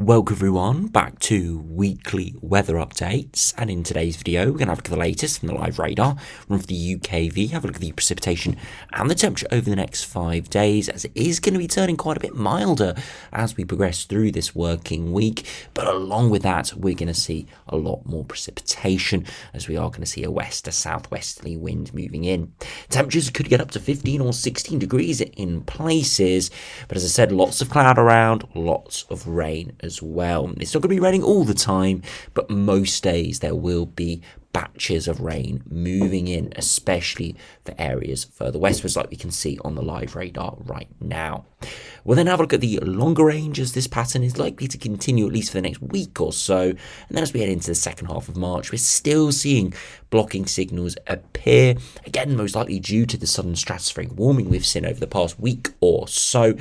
Welcome everyone back to weekly weather updates, and in today's video we're going to have a look at the latest from the live radar, run for the UKV, have a look at the precipitation and the temperature over the next 5 days, as it is going to be turning quite a bit milder as we progress through this working week. But along with that, we're going to see a lot more precipitation, as we are going to see a west to southwesterly wind moving in. Temperatures could get up to 15 or 16 degrees in places, but as I said, lots of cloud around, lots of rain as well. It's not going to be raining all the time, but most days there will be batches of rain moving in, especially for areas further westwards, like we can see on the live radar right now. We'll then have a look at the longer range, as this pattern is likely to continue at least for the next week or so. And then as we head into the second half of March, we're still seeing blocking signals appear, again most likely due to the sudden stratospheric warming we've seen over the past week or so,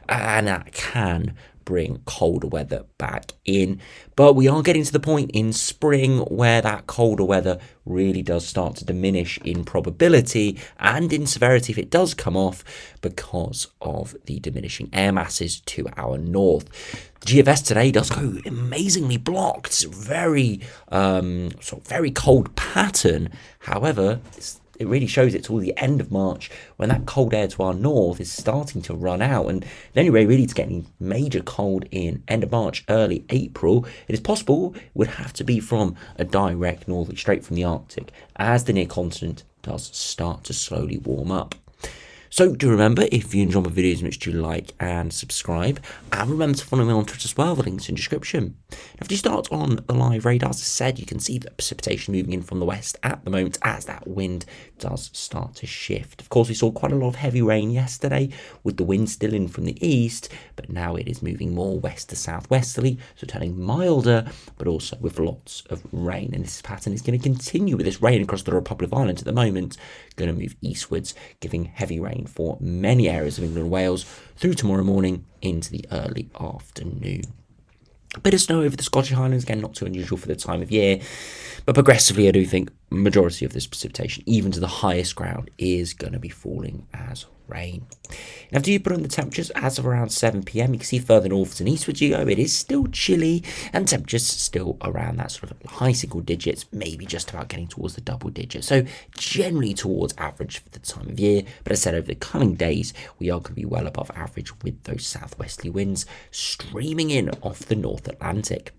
and that can bring colder weather back in. But we are getting to the point in spring where that colder weather really does start to diminish in probability and in severity if it does come off, because of the diminishing air masses to our north. The GFS today does go amazingly blocked, very cold pattern. However, it really shows it till the end of March, when that cold air to our north is starting to run out. And the only way really to get any major cold in end of March, early April, it is possible, would have to be from a direct northerly straight from the Arctic, as the near continent does start to slowly warm up. So do remember, if you enjoy my videos, make sure you like and subscribe, and remember to follow me on Twitter as well, the link's in the description. If you start on the live radar, as I said, you can see the precipitation moving in from the west at the moment as that wind does start to shift. Of course, we saw quite a lot of heavy rain yesterday with the wind still in from the east, but now it is moving more west to southwesterly, so turning milder, but also with lots of rain. And this pattern is going to continue with this rain across the Republic of Ireland at the moment, going to move eastwards, giving heavy rain for many areas of England and Wales through tomorrow morning into the early afternoon. A bit of snow over the Scottish Highlands, again not too unusual for the time of year, but progressively I do think majority of this precipitation, even to the highest ground, is going to be falling as rain. Now, after you put on the temperatures as of around 7 p.m, you can see further north and eastwards you go, it is still chilly, and temperatures still around that sort of high single digits, maybe just about getting towards the double digits. So generally towards average for the time of year, but as I said, over the coming days, we are going to be well above average with those southwesterly winds streaming in off the North Atlantic.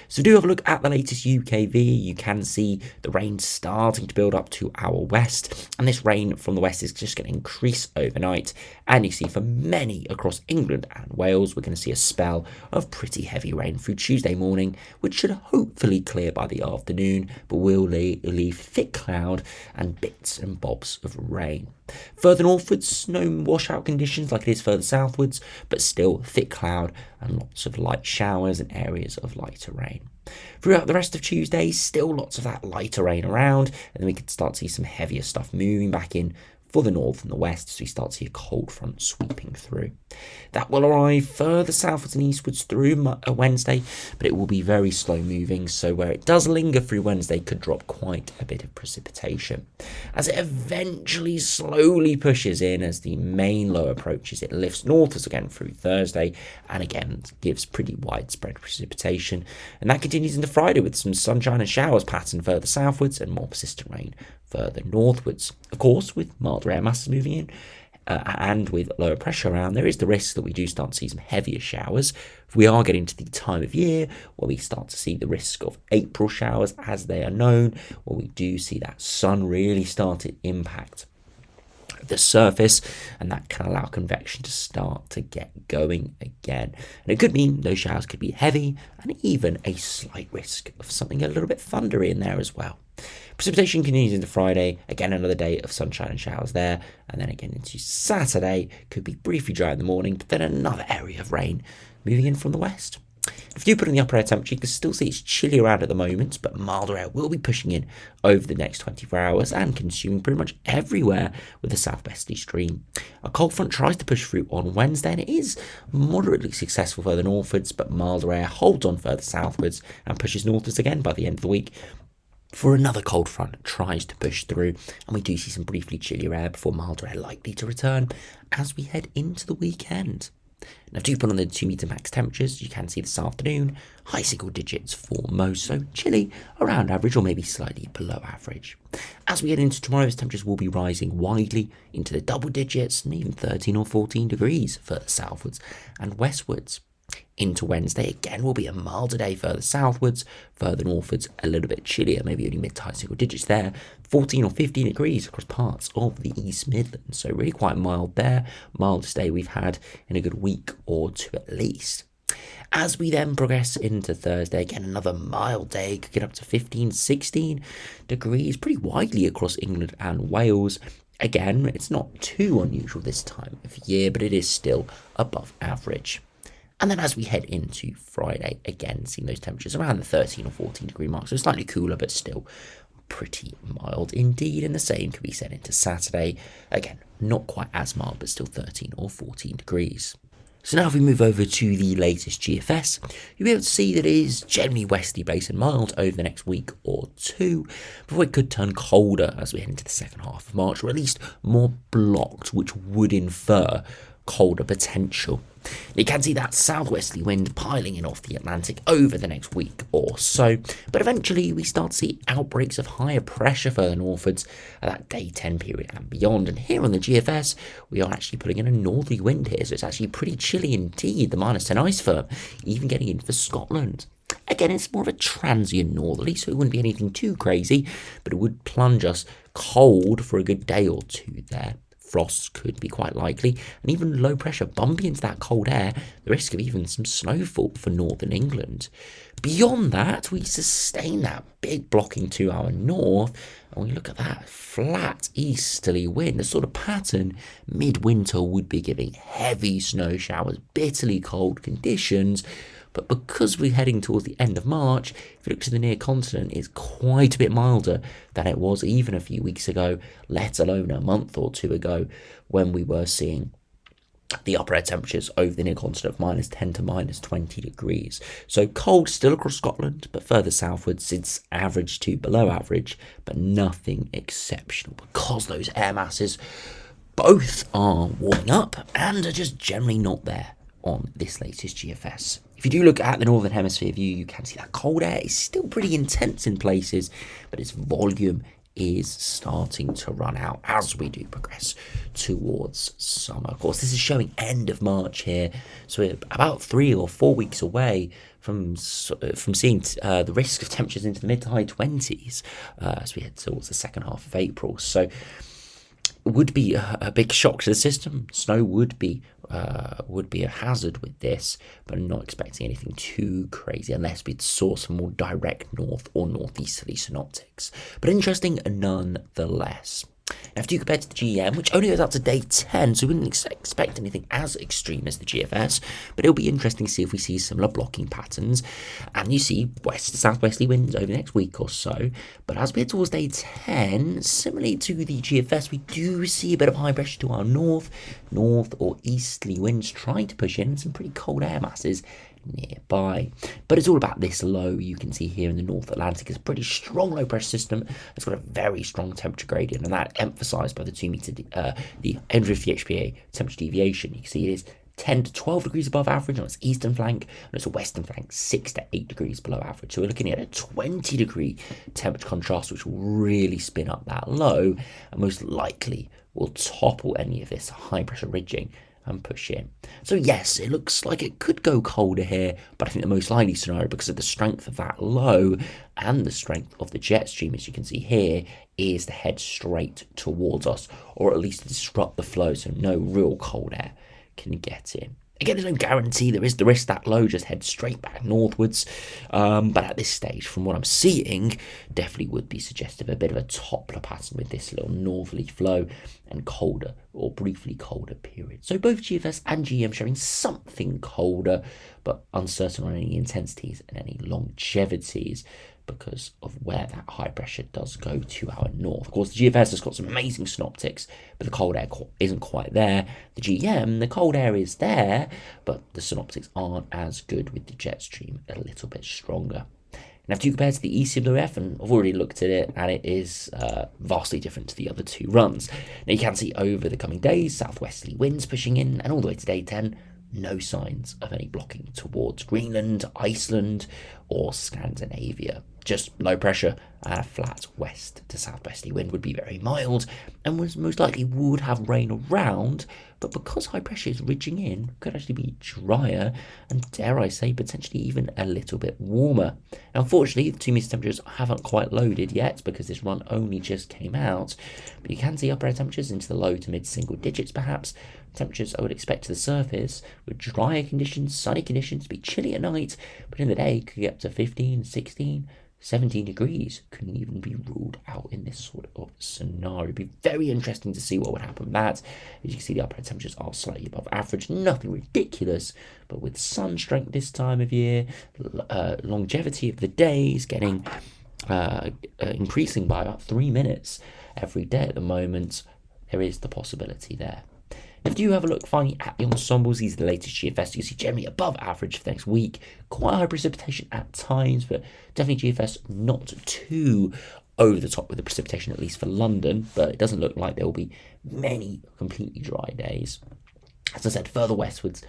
So do have a look at the latest UKV. You can see the rain starting to build up to our west, and this rain from the west is just going to increase overnight. And you see for many across England and Wales, we're going to see a spell of pretty heavy rain through Tuesday morning, which should hopefully clear by the afternoon, but will leave thick cloud and bits and bobs of rain. Further northwards, no washout conditions like it is further southwards, but still thick cloud and lots of light showers and areas of lighter rain. Throughout the rest of Tuesday, still lots of that lighter rain around, and then we could start to see some heavier stuff moving back in for the north and the west as we start to see a cold front sweeping through. That will arrive further southwards and eastwards through Wednesday, but it will be very slow moving, so where it does linger through Wednesday could drop quite a bit of precipitation. As it eventually slowly pushes in as the main low approaches, it lifts northwards again through Thursday, and again gives pretty widespread precipitation, and that continues into Friday with some sunshine and showers pattern further southwards and more persistent rain further northwards. Of course, with milder air masses moving in, and with lower pressure around, there is the risk that we do start to see some heavier showers. We are getting to the time of year where we start to see the risk of April showers, as they are known, where we do see that sun really start to impact the surface, and that can allow convection to start to get going again. And it could mean those showers could be heavy, and even a slight risk of something a little bit thundery in there as well. Precipitation continues into Friday, again another day of sunshine and showers there, and then again into Saturday, could be briefly dry in the morning, but then another area of rain moving in from the west. If you put in the upper air temperature, you can still see it's chilly around at the moment, but milder air will be pushing in over the next 24 hours and consuming pretty much everywhere with a southwesterly stream. A cold front tries to push through on Wednesday, and it is moderately successful further northwards, but milder air holds on further southwards and pushes northwards again by the end of the week, for another cold front tries to push through, and we do see some briefly chillier air before milder air likely to return as we head into the weekend. Now, if you put on the 2-metre max temperatures, you can see this afternoon, high single digits for most, so chilly, around average or maybe slightly below average. As we get into tomorrow's temperatures will be rising widely into the double digits and even 13 or 14 degrees further southwards and westwards. Into Wednesday, again, will be a milder day further southwards, further northwards, a little bit chillier, maybe only mid to high single digits there, 14 or 15 degrees across parts of the East Midlands. So really quite mild there, mildest day we've had in a good week or two at least. As we then progress into Thursday, again, another mild day, could get up to 15, 16 degrees, pretty widely across England and Wales. Again, it's not too unusual this time of year, but it is still above average. And then as we head into Friday, again, seeing those temperatures around the 13 or 14 degree mark, so slightly cooler, but still pretty mild indeed. And the same could be said into Saturday. Again, not quite as mild, but still 13 or 14 degrees. So now if we move over to the latest GFS, you'll be able to see that it is generally westerly based and mild over the next week or two, before it could turn colder as we head into the second half of March, or at least more blocked, which would infer colder potential. You can see that southwesterly wind piling in off the Atlantic over the next week or so, but eventually we start to see outbreaks of higher pressure further northwards at that day 10 period and beyond. And here on the GFS, we are actually putting in a northerly wind here, so it's actually pretty chilly indeed, the -10 ice firm, even getting in for Scotland. Again, it's more of a transient northerly, so it wouldn't be anything too crazy, but it would plunge us cold for a good day or two there. Frost could be quite likely, and even low pressure bumping into that cold air, the risk of even some snowfall for northern England. Beyond that, we sustain that big blocking to our north, and we look at that flat easterly wind, the sort of pattern midwinter would be giving heavy snow showers, bitterly cold conditions. But because we're heading towards the end of March, if you look to the near continent, it's quite a bit milder than it was even a few weeks ago, let alone a month or two ago, when we were seeing the upper air temperatures over the near continent of -10 to -20 degrees. So cold still across Scotland, but further southwards it's average to below average, but nothing exceptional, because those air masses both are warming up and are just generally not there on this latest GFS. If you do look at the Northern Hemisphere view, you can see that cold air is still pretty intense in places, but its volume is starting to run out as we do progress towards summer. Of course, this is showing end of March here, so we're about 3 or 4 weeks away from seeing the risk of temperatures into the mid to high 20s as we head towards the second half of April. So it would be a big shock to the system. Snow would be a hazard with this, but I'm not expecting anything too crazy unless we saw some more direct north or northeasterly synoptics. But interesting nonetheless. Now, if you compare to the GEM, which only goes up to day 10, so we wouldn't expect anything as extreme as the GFS, but it'll be interesting to see if we see similar blocking patterns, and you see west to southwesterly winds over the next week or so. But as we head towards day 10, similarly to the GFS, we do see a bit of high pressure to our north or easterly winds trying to push in some pretty cold air masses nearby. But it's all about this low. You can see here in the North Atlantic is a pretty strong low pressure system. It's got a very strong temperature gradient, and that emphasized by the 2-meter the N50 HPA temperature deviation. You can see it is 10 to 12 degrees above average on its eastern flank, and its western flank 6 to 8 degrees below average. So we're looking at a 20 degree temperature contrast, which will really spin up that low and most likely will topple any of this high pressure ridging and push in. So yes, it looks like it could go colder here, but I think the most likely scenario, because of the strength of that low and the strength of the jet stream, as you can see here, is to head straight towards us, or at least to disrupt the flow so no real cold air can get in. Again, there's no guarantee. There is the risk that low just heads straight back northwards. But at this stage, from what I'm seeing, definitely would be suggestive of a bit of a toppler pattern with this little northerly flow and colder or briefly colder period. So both GFS and GM showing something colder, but uncertain on any intensities and any longevities, because of where that high pressure does go to our north. Of course, the GFS has got some amazing synoptics, but the cold air isn't quite there. The GM, the cold air is there, but the synoptics aren't as good, with the jet stream a little bit stronger. Now, if you compare to the ECWF, and I've already looked at it, and it is vastly different to the other two runs. Now, you can see over the coming days, southwesterly winds pushing in, and all the way to day 10, no signs of any blocking towards Greenland, Iceland, or Scandinavia. Just low pressure and a flat west to southwesterly wind would be very mild and was most likely would have rain around, but because high pressure is ridging in, could actually be drier and, dare I say, potentially even a little bit warmer. Now, unfortunately, the 2 meter temperatures haven't quite loaded yet because this run only just came out, but you can see upper air temperatures into the low to mid single digits perhaps. Temperatures I would expect to the surface with drier conditions, sunny conditions, be chilly at night, but in the day could get up to 15, 16, 17 degrees. Couldn't even be ruled out in this sort of scenario. It'd be very interesting to see what would happen with that. As you can see, the upper temperatures are slightly above average, nothing ridiculous, but with sun strength this time of year, longevity of the days getting increasing by about 3 minutes every day at the moment, there is the possibility there. If you have a look finally at the ensembles, these are the latest GFS. You see generally above average for the next week. Quite high precipitation at times, but definitely GFS not too over the top with the precipitation, at least for London. But it doesn't look like there will be many completely dry days. As I said, further westwards,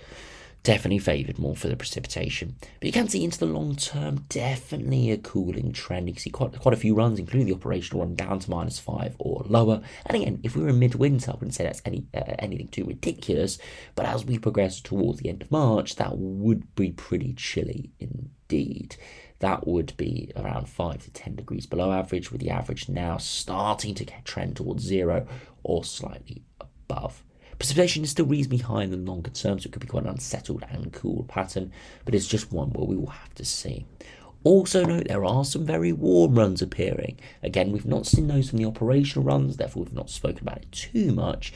definitely favoured more for the precipitation. But you can see into the long term, definitely a cooling trend. You can see quite a few runs, including the operational run, down to -5 or lower. And again, if we were in midwinter, I wouldn't say that's anything too ridiculous. But as we progress towards the end of March, that would be pretty chilly indeed. That would be around 5 to 10 degrees below average, with the average now starting to get trend towards 0 or slightly above. Precipitation is still reasonably high in the longer term, so it could be quite an unsettled and cool pattern, but it's just one where we will have to see. Also note there are some very warm runs appearing. Again, we've not seen those from the operational runs, therefore we've not spoken about it too much,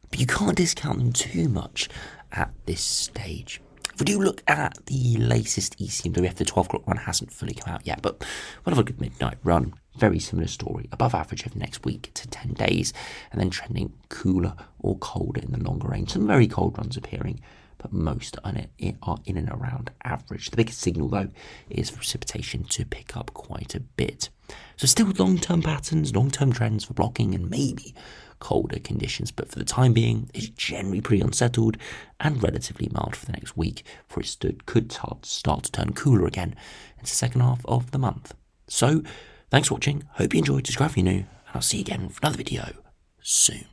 but you can't discount them too much at this stage. If we do look at the latest ECMWF, the 12 o'clock run hasn't fully come out yet, but we'll have a good midnight run. Very similar story, above average over the next week to 10 days, and then trending cooler or colder in the longer range. Some very cold runs appearing, but most on it are in and around average. The biggest signal, though, is for precipitation to pick up quite a bit. So still long-term patterns, long-term trends for blocking and maybe colder conditions, but for the time being, it's generally pretty unsettled and relatively mild for the next week, for it could start to turn cooler again into the second half of the month. So, thanks for watching, hope you enjoyed, subscribe if you're new, and I'll see you again for another video soon.